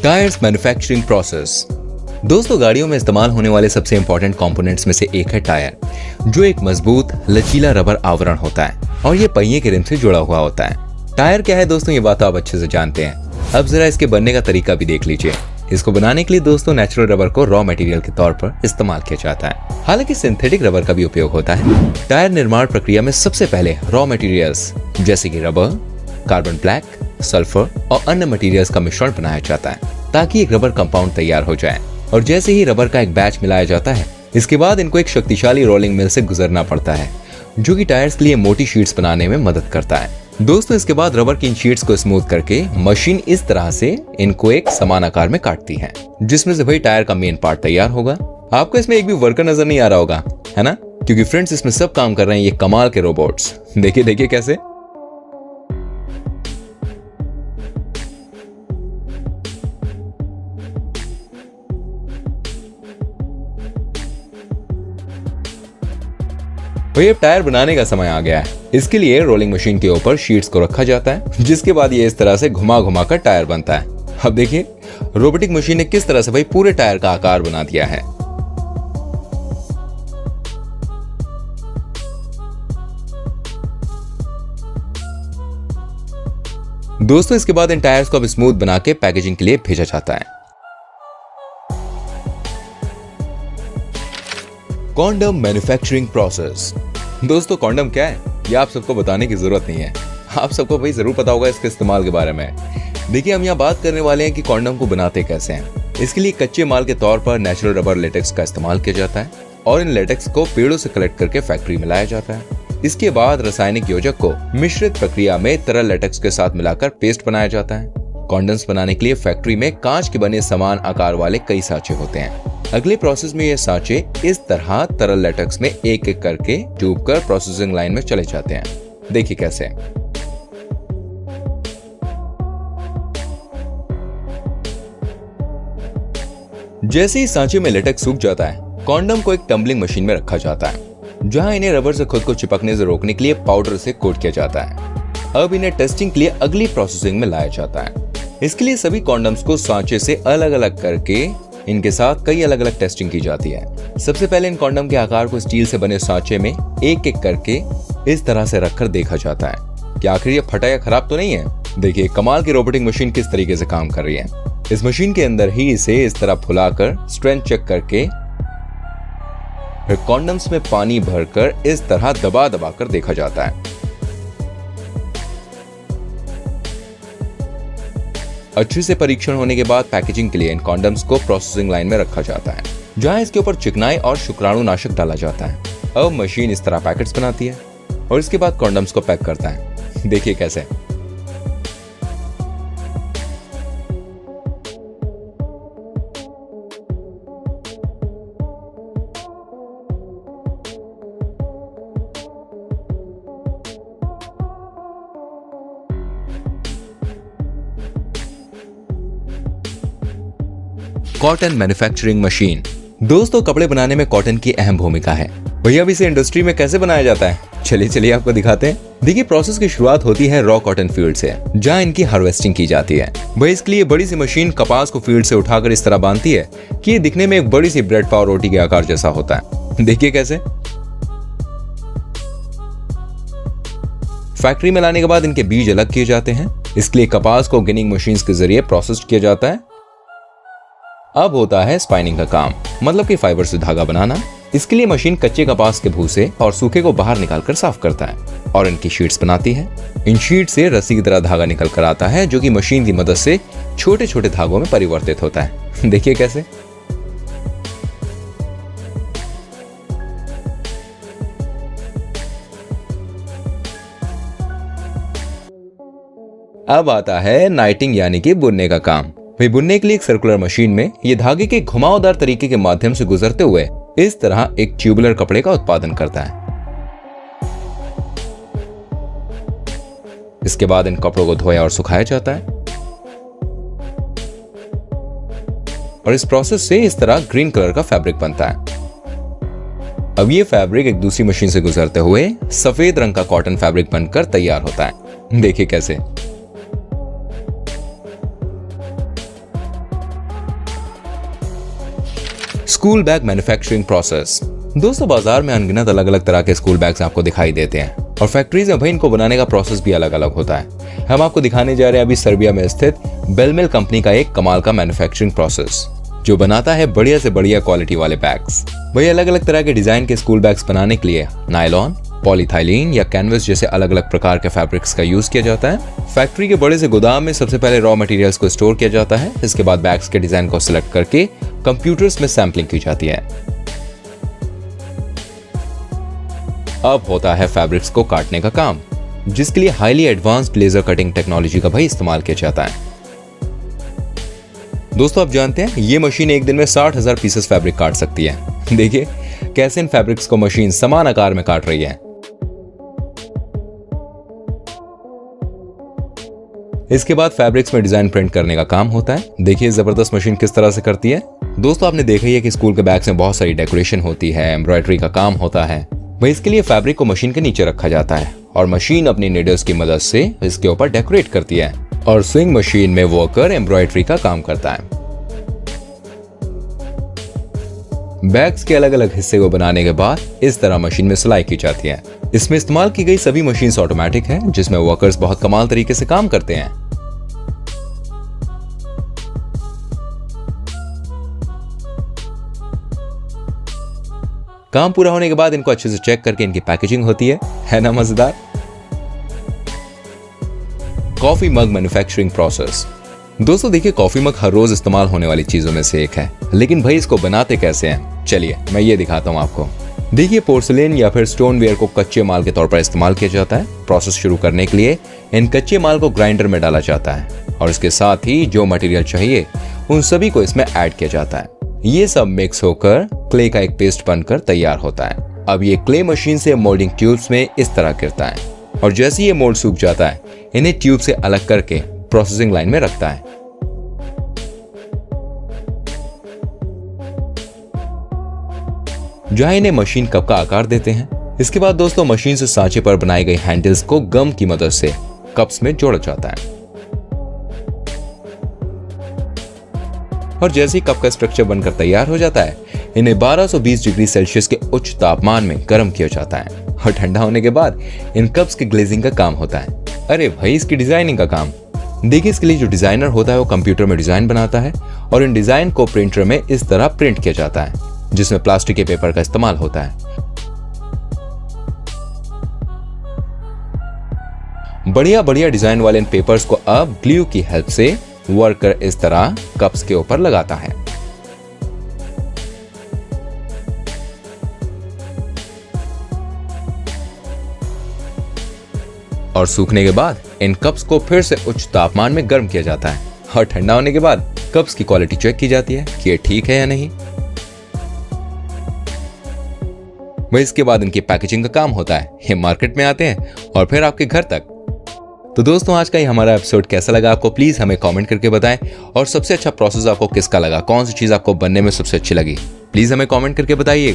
Tyres manufacturing process. दोस्तों, गाड़ियों में इस्तेमाल होने वाले सबसे इंपॉर्टेंट कंपोनेंट्स में से एक है टायर, जो एक मजबूत लचीला रबर आवरण होता है और ये पहिए के रिम से जुड़ा हुआ होता है। टायर क्या है दोस्तों, ये बात तो आप अच्छे से जानते हैं। अब जरा इसके बनने का तरीका भी देख लीजिए। इसको बनाने के लिए दोस्तों नेचुरल रबर को रॉ मटेरियल के तौर पर इस्तेमाल किया जाता है, हालांकि सिंथेटिक रबर का भी उपयोग होता है। टायर निर्माण प्रक्रिया में सबसे पहले रॉ मटेरियल्स जैसे कि रबर, कार्बन ब्लैक, सल्फर और अन्य मटेरियल्स का मिश्रण बनाया जाता है ताकि एक रबर कंपाउंड तैयार हो जाए। और जैसे ही रबर का एक बैच मिलाया जाता है, इसके बाद इनको एक शक्तिशाली रोलिंग मिल से गुजरना पड़ता है, जो कि टायर्स के लिए मोटी शीट्स बनाने में मदद करता है। दोस्तों, इसके बाद रबर की इन शीट्स को स्मूथ करके मशीन इस तरह से इनको एक समान आकार में काटती है, जिसमें से भाई टायर का मेन पार्ट तैयार होगा। आपको इसमें एक भी वर्कर नजर नहीं आ रहा होगा, है ना? क्योंकि फ्रेंड्स, इसमें सब काम कर रहे हैं ये कमाल के रोबोट्स। देखिए देखिए कैसे। भाई अब टायर बनाने का समय आ गया है। इसके लिए रोलिंग मशीन के ऊपर शीट्स को रखा जाता है, जिसके बाद ये इस तरह से घुमा घुमा कर टायर बनता है। अब देखिए रोबोटिक मशीन ने किस तरह से भाई पूरे टायर का आकार बना दिया है। दोस्तों, इसके बाद इन टायर्स को अब स्मूथ बना के पैकेजिंग के लिए भेजा जाता है। Condom manufacturing process. दोस्तों, कॉन्डम क्या है ये आप सबको बताने की जरूरत नहीं है। आप सबको भाई जरूर पता होगा इसके इस्तेमाल के बारे में। देखिए, हम यहाँ बात करने वाले हैं कि कॉन्डम को बनाते कैसे हैं। इसके लिए कच्चे माल के तौर पर नेचुरल रबर लेटेक्स का इस्तेमाल किया जाता है और इन लेटेक्स को पेड़ों से कलेक्ट करके फैक्ट्री में लाया जाता है। इसके बाद रासायनिक योजक को मिश्रित प्रक्रिया में तरल लेटेक्स के साथ मिलाकर पेस्ट बनाया जाता है। कॉन्डम्स बनाने के लिए फैक्ट्री में कांच के बने समान आकार वाले कई सांचे होते हैं। अगले प्रोसेस में ये सांचे इस तरह तरल लेटेक्स में एक एक करके डूब कर प्रोसेसिंग लाइन में चले जाते हैं। देखिए कैसे। जैसे ही सांचे में लेटेक्स सूख जाता है, कॉन्डम को एक टम्बलिंग मशीन में रखा जाता है, जहां इन्हें रबर से खुद को चिपकने से रोकने के लिए पाउडर से कोट किया जाता है। अब इन्हें टेस्टिंग के लिए अगली प्रोसेसिंग में लाया जाता है। इसके लिए सभी कॉन्डम्स को सांचे से अलग अलग करके इनके साथ कई अलग अलग टेस्टिंग की जाती है। सबसे पहले इन कॉन्डम के आकार को स्टील से बने सांचे में एक एक करके इस तरह से रखकर देखा जाता है कि आखिर ये फटा या खराब तो नहीं है। देखिए कमाल की रोबोटिक मशीन किस तरीके से काम कर रही है। इस मशीन के अंदर ही इसे इस तरह फुलाकर स्ट्रेंथ चेक करके फिर कॉन्डम्स में पानी भरकर इस तरह दबा दबा कर देखा जाता है। अच्छे से परीक्षण होने के बाद पैकेजिंग के लिए इन कॉन्डम्स को प्रोसेसिंग लाइन में रखा जाता है, जहां इसके ऊपर चिकनाई और शुक्राणुनाशक डाला जाता है। अब मशीन इस तरह पैकेट्स बनाती है और इसके बाद कॉन्डम्स को पैक करता है। देखिए कैसे। Cotton manufacturing machine. दोस्तों, कपड़े बनाने में कॉटन की अहम भूमिका है। भैया अब इसे इंडस्ट्री में कैसे बनाया जाता है, चलिए चलिए आपको दिखाते हैं। देखिए, प्रोसेस की शुरुआत होती है रॉ कॉटन फील्ड से, जहां इनकी हार्वेस्टिंग की जाती है। भाई इसके लिए बड़ी सी मशीन कपास को फील्ड से उठाकर इस तरह बांधती है कि ये दिखने में एक बड़ी सी ब्रेड पाव रोटी के आकार जैसा होता है। देखिए कैसे। फैक्ट्री में लाने के बाद इनके बीज अलग किए जाते हैं। इसके लिए कपास को गिनिंग मशीन के जरिए प्रोसेस किया जाता है। अब होता है स्पाइनिंग का काम, मतलब कि फाइबर से धागा बनाना। इसके लिए मशीन कच्चे कपास के भूसे और सूखे को बाहर निकालकर साफ करता है और इनकी शीट्स बनाती है। इन शीट से रस्सी की तरह धागा निकल कर आता है, जो कि मशीन की मदद से छोटे छोटे धागों में परिवर्तित होता है। देखिए कैसे। अब आता है नाइटिंग यानी कि बुनने का काम। भाई बुनने के लिए एक सर्कुलर मशीन में ये धागे के घुमावदार तरीके के माध्यम से गुजरते हुए इस तरह एक ट्यूबुलर कपड़े का उत्पादन करता है। इसके बाद इन कपड़ों को धोया और सुखाया जाता है और इस प्रोसेस से इस तरह ग्रीन कलर का फैब्रिक बनता है। अब ये फैब्रिक एक दूसरी मशीन से गुजरते हुए सफेद रंग का कॉटन फैब्रिक बनकर तैयार होता है। देखिए कैसे। School bag manufacturing process. दोस्तों बाजार में अनगिनत अलग अलग तरह के स्कूल बैग्स आपको दिखाई देते हैं और फैक्ट्रीज में भाई इनको बनाने का प्रोसेस भी अलग अलग होता है। हम आपको दिखाने जा रहे हैं अभी सर्बिया में स्थित बेलमेल कंपनी का एक कमाल का मैन्युफैक्चरिंग प्रोसेस जो बनाता है बढ़िया से बढ़िया क्वालिटी वाले बैग्स। वही अलग अलग तरह के डिजाइन के स्कूल बैग्स बनाने के लिए नायलॉन, पॉलीथाइलीन या कैनवस जैसे अलग अलग प्रकार के फैब्रिक्स का यूज किया जाता है। फैक्ट्री के बड़े से गोदाम में सबसे पहले रॉ मटेरियल्स को स्टोर किया जाता है। इसके बाद बैग्स के डिजाइन को सिलेक्ट करके कंप्यूटर्स में सैंपलिंग की जाती है। अब होता है फैब्रिक्स को काटने का काम, जिसके लिए highly advanced laser cutting technology का भाई इस्तेमाल किया जाता है। दोस्तों आप जानते हैं ये मशीन एक दिन में 60,000 पीसेस फैब्रिक काट सकती है। देखिए कैसे इन फैब्रिक्स को मशीन समान आकार में काट रही है। इसके बाद फैब्रिक्स में डिजाइन प्रिंट करने का काम होता है। देखिए जबरदस्त मशीन किस तरह से करती है। दोस्तों आपने देखा ही है कि स्कूल के बैग्स में बहुत सारी डेकोरेशन होती है, एम्ब्रॉयडरी का काम होता है। वही इसके लिए फैब्रिक को मशीन के नीचे रखा जाता है और मशीन अपनी नीडल्स की मदद से इसके ऊपर डेकोरेट करती है और स्विंग मशीन में वर्कर एम्ब्रॉयडरी का काम करता है। बैग्स के अलग अलग हिस्से को बनाने के बाद इस तरह मशीन में सिलाई की जाती है। इसमें इस्तेमाल की गई सभी मशीन्स ऑटोमेटिक है, जिसमें वर्कर्स बहुत कमाल तरीके से काम करते हैं। काम पूरा होने के बाद इनको अच्छे से चेक करके इनकी पैकेजिंग होती है ना मजेदार। Coffee mug manufacturing process. दोस्तों देखिए कॉफी मग हर रोज इस्तेमाल होने वाली चीजों में से एक है, लेकिन भाई इसको बनाते कैसे हैं? चलिए मैं ये दिखाता हूं आपको। देखिए पोर्सिलेन या फिर स्टोनवेयर को कच्चे माल के तौर पर इस्तेमाल किया जाता है। प्रोसेस शुरू करने के लिए इन कच्चे माल को ग्राइंडर में डाला जाता है और इसके साथ ही जो मटेरियल चाहिए उन सभी को इसमें ऐड किया जाता है। ये सब मिक्स होकर क्ले का एक पेस्ट बनकर तैयार होता है। अब ये क्ले मशीन से मोल्डिंग ट्यूब्स में इस तरह गिरता है और जैसे ये मोल्ड सूख जाता है इन्हें ट्यूब से अलग करके प्रोसेसिंग लाइन में रखता है। जहां इन्हें मशीन कप का आकार देते हैं। इसके बाद दोस्तों मशीन से सांचे पर बनाए गए हैंडल्स को गम की मदद से कप्स में जोड़ा जाता है और जैसे ही कप का स्ट्रक्चर बनकर तैयार हो जाता है इन्हें 1220 डिग्री सेल्सियस के उच्च तापमान में गर्म किया जाता है और ठंडा होने के बाद इन कप्स के ग्लेजिंग का काम होता है। अरे भाई इसकी डिजाइनिंग का काम। देखिए इसके लिए जो डिजाइनर होता है वो कंप्यूटर में डिजाइन बनाता है और इन डिजाइन को प्रिंटर में इस तरह प्रिंट किया जाता है, जिसमें प्लास्टिक के पेपर का इस्तेमाल होता है। बढ़िया बढ़िया डिजाइन वाले इन पेपर्स को अब ग्लू की हेल्प से वर्कर इस तरह कप्स के ऊपर लगाता है। और सूखने के बाद इन कप्स को फिर से उच्च तापमान में गर्म किया जाता है और ठंडा होने के बाद कप्स की क्वालिटी चेक की जाती है कि ये ठीक है या नहीं। वह इसके बाद इनकी पैकेजिंग का काम होता है। ये मार्केट में आते हैं और फिर आपके घर तक। तो दोस्तों आज का ये हमारा एपिसोड कैसा लगा आपको प्लीज हमें कमेंट करके बताएं और सबसे अच्छा प्रोसेस आपको किसका लगा, कौन सी चीज आपको बनने में सबसे अच्छी लगी, प्लीज हमें कमेंट करके बताइएगा।